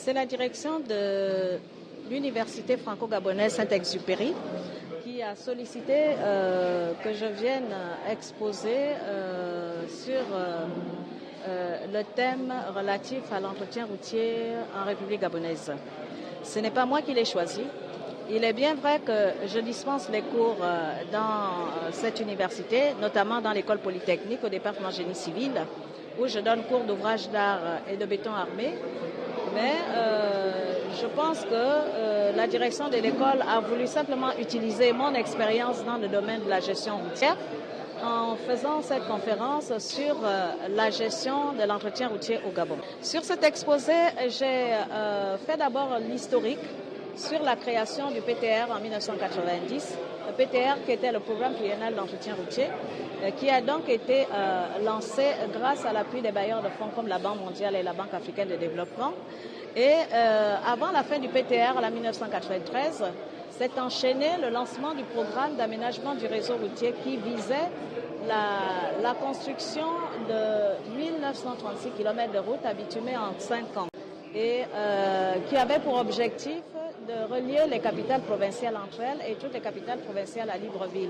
C'est la direction de l'Université franco-gabonaise Saint-Exupéry qui a sollicité que je vienne exposer sur le thème relatif à l'entretien routier en République gabonaise. Ce n'est pas moi qui l'ai choisi. Il est bien vrai que je dispense les cours dans cette université, notamment dans l'école polytechnique au département génie civil, où je donne cours d'ouvrage d'art et de béton armé. Mais je pense que la direction de l'école a voulu simplement utiliser mon expérience dans le domaine de la gestion routière en faisant cette conférence sur la gestion de l'entretien routier au Gabon. Sur cet exposé, j'ai fait d'abord l'historique sur la création du PTR en 1990, le PTR qui était le programme triennal d'entretien routier, qui a donc été lancé grâce à l'appui des bailleurs de fonds comme la Banque mondiale et la Banque africaine de développement. Et avant la fin du PTR, en 1993, s'est enchaîné le lancement du programme d'aménagement du réseau routier qui visait la construction de 1936 km de route à bitumée en 5 ans et qui avait pour objectif de relier les capitales provinciales entre elles et toutes les capitales provinciales à Libreville,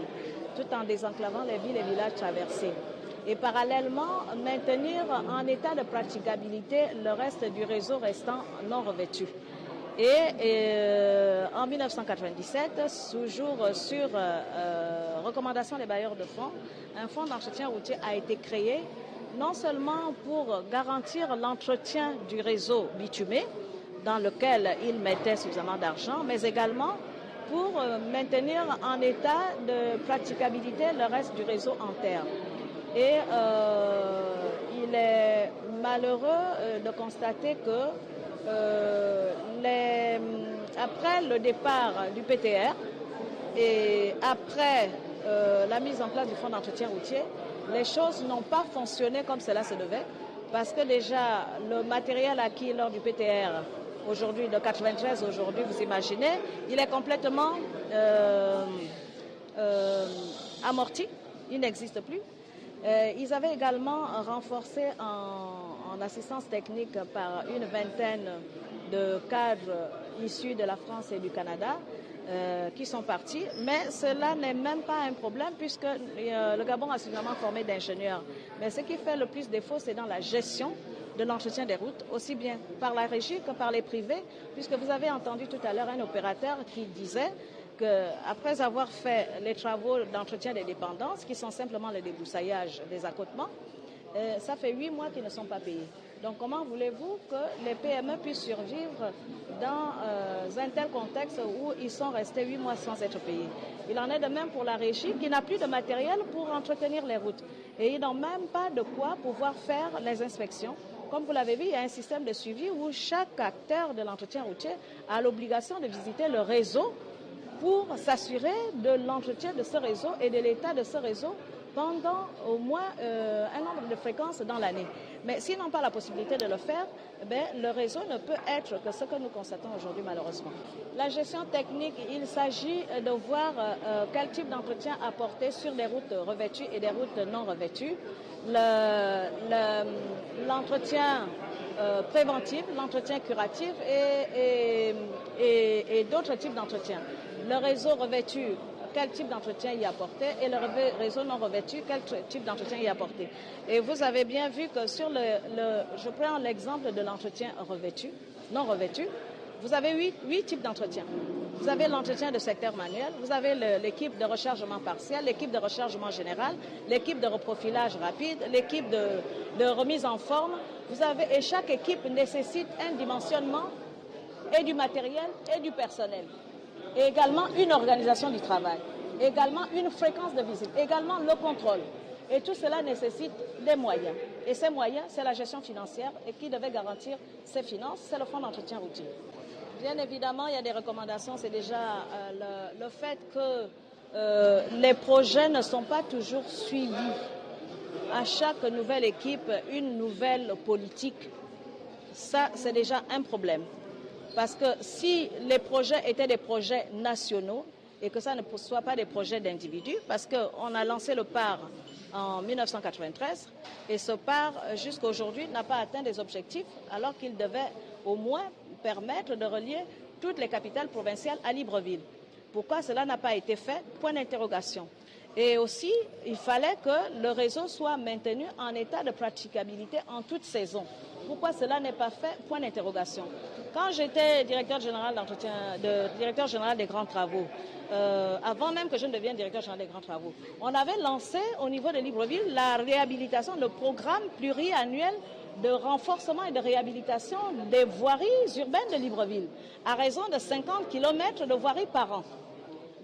tout en désenclavant les villes et villages traversés. Et parallèlement, maintenir en état de praticabilité le reste du réseau restant non revêtu. Et en 1997, toujours sur recommandation des bailleurs de fonds, un fonds d'entretien routier a été créé, non seulement pour garantir l'entretien du réseau bitumé, dans lequel il mettait suffisamment d'argent, mais également pour maintenir en état de praticabilité le reste du réseau en terre. Et il est malheureux de constater que après le départ du PTR et après la mise en place du fonds d'entretien routier, les choses n'ont pas fonctionné comme cela se devait, parce que déjà le matériel acquis lors du PTR aujourd'hui, de 93 aujourd'hui, vous imaginez, il est complètement amorti, il n'existe plus. Ils avaient également renforcé en assistance technique par une vingtaine de cadres issus de la France et du Canada qui sont partis, mais cela n'est même pas un problème puisque le Gabon a suffisamment formé d'ingénieurs. Mais ce qui fait le plus défaut, c'est dans la gestion de l'entretien des routes, aussi bien par la régie que par les privés, puisque vous avez entendu tout à l'heure un opérateur qui disait qu'après avoir fait les travaux d'entretien des dépendances, qui sont simplement le débroussaillage des accotements, ça fait 8 mois qu'ils ne sont pas payés. Donc comment voulez-vous que les PME puissent survivre dans un tel contexte où ils sont restés 8 mois sans être payés? Il en est de même pour la régie qui n'a plus de matériel pour entretenir les routes. Et ils n'ont même pas de quoi pouvoir faire les inspections. Comme vous l'avez vu, il y a un système de suivi où chaque acteur de l'entretien routier a l'obligation de visiter le réseau pour s'assurer de l'entretien de ce réseau et de l'état de ce réseau pendant au moins un nombre de fréquences dans l'année. Mais s'ils n'ont pas la possibilité de le faire, le réseau ne peut être que ce que nous constatons aujourd'hui malheureusement. La gestion technique, il s'agit de voir quel type d'entretien apporter sur des routes revêtues et des routes non revêtues. L'entretien préventif, l'entretien curatif et d'autres types d'entretien. Le réseau revêtu, quel type d'entretien y apporter, et le réseau non revêtu, quel type d'entretien y apporter. Et vous avez bien vu que sur je prends l'exemple de l'entretien revêtu, non revêtu, vous avez 8 types d'entretien. Vous avez l'entretien de secteur manuel, vous avez l'équipe de rechargement partiel, l'équipe de rechargement général, l'équipe de reprofilage rapide, l'équipe de remise en forme. Et chaque équipe nécessite un dimensionnement et du matériel et du personnel. Et également une organisation du travail, également une fréquence de visite, également le contrôle. Et tout cela nécessite des moyens. Et ces moyens, c'est la gestion financière et qui devait garantir ces finances, c'est le fonds d'entretien routier. Bien évidemment, il y a des recommandations. C'est déjà le fait que les projets ne sont pas toujours suivis. À chaque nouvelle équipe, une nouvelle politique. Ça, c'est déjà un problème. Parce que si les projets étaient des projets nationaux et que ça ne soit pas des projets d'individus, parce qu'on a lancé le PAR en 1993 et ce PAR jusqu'à aujourd'hui n'a pas atteint des objectifs alors qu'il devait au moins permettre de relier toutes les capitales provinciales à Libreville. Pourquoi cela n'a pas été fait? Point d'interrogation. Et aussi, il fallait que le réseau soit maintenu en état de praticabilité en toute saison. Pourquoi cela n'est pas fait? Point d'interrogation. Quand j'étais directeur général directeur général des grands travaux, avant même que je ne devienne directeur général des grands travaux, on avait lancé au niveau de Libreville la réhabilitation, le programme pluriannuel de renforcement et de réhabilitation des voiries urbaines de Libreville, à raison de 50 km de voiries par an.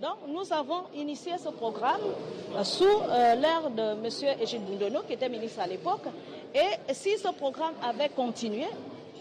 Donc, nous avons initié ce programme sous l'ère de M. Egide Boundono, qui était ministre à l'époque. Et si ce programme avait continué,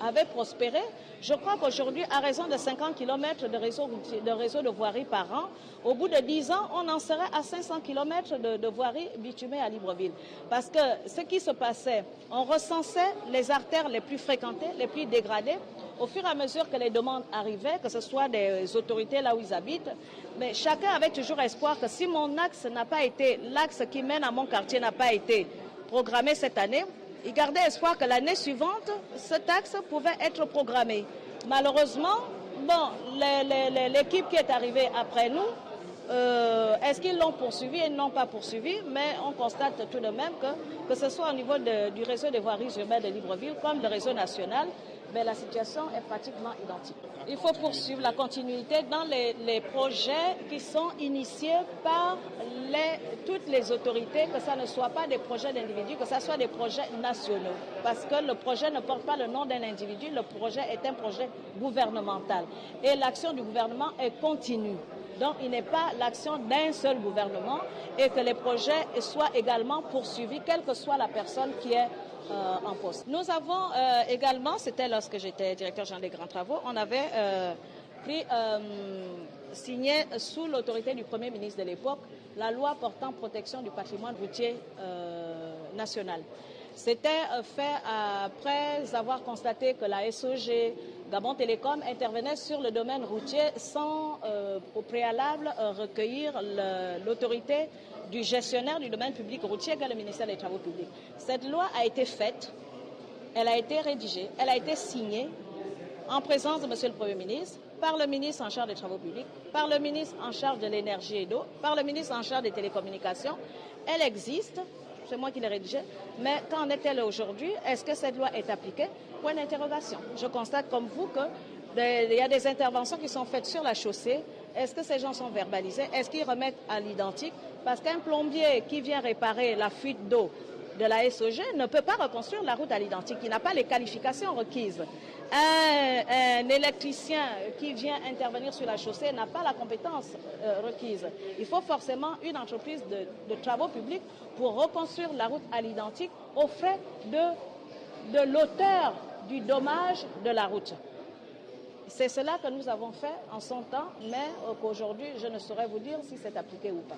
avait prospéré, je crois qu'aujourd'hui, à raison de 50 km de réseau de voirie par an, au bout de 10 ans, on en serait à 500 km de voirie bitumée à Libreville. Parce que ce qui se passait, on recensait les artères les plus fréquentées, les plus dégradées. Au fur et à mesure que les demandes arrivaient, que ce soit des autorités là où ils habitent, mais chacun avait toujours espoir que si mon axe n'a pas été, l'axe qui mène à mon quartier n'a pas été programmé cette année, il gardait espoir que l'année suivante, cet axe pouvait être programmé. Malheureusement, bon, l'équipe qui est arrivée après nous, est-ce qu'ils l'ont poursuivi? Ils ne l'ont pas poursuivi, mais on constate tout de même que ce soit au niveau du réseau des voiries urbaines de Libreville comme le réseau national, mais la situation est pratiquement identique. Il faut poursuivre la continuité dans les projets qui sont initiés par toutes les autorités, que ce ne soit pas des projets d'individus, que ce soit des projets nationaux. Parce que le projet ne porte pas le nom d'un individu, le projet est un projet gouvernemental. Et l'action du gouvernement est continue. Donc, il n'est pas l'action d'un seul gouvernement et que les projets soient également poursuivis, quelle que soit la personne qui est en poste. Nous avons également, c'était lorsque j'étais directeur général des grands travaux, on avait signé sous l'autorité du Premier ministre de l'époque la loi portant protection du patrimoine routier national. C'était fait après avoir constaté que la SOG, Gabon Télécom, intervenait sur le domaine routier sans au préalable recueillir l'autorité du gestionnaire du domaine public routier qu'est le ministère des Travaux publics. Cette loi a été faite, elle a été rédigée, elle a été signée en présence de Monsieur le Premier ministre, par le ministre en charge des Travaux publics, par le ministre en charge de l'énergie et d'eau, par le ministre en charge des télécommunications. Elle existe, c'est moi qui l'ai rédigée, mais qu'en est-elle aujourd'hui? Est-ce que cette loi est appliquée? Point d'interrogation. Je constate comme vous qu'il y a des interventions qui sont faites sur la chaussée. Est-ce que ces gens sont verbalisés? Est-ce qu'ils remettent à l'identique? Parce qu'un plombier qui vient réparer la fuite d'eau de la SOG ne peut pas reconstruire la route à l'identique. Il n'a pas les qualifications requises. Un électricien qui vient intervenir sur la chaussée n'a pas la compétence requise. Il faut forcément une entreprise de travaux publics pour reconstruire la route à l'identique aux frais de l'auteur du dommage de la route. C'est cela que nous avons fait en son temps, mais qu'aujourd'hui, je ne saurais vous dire si c'est appliqué ou pas.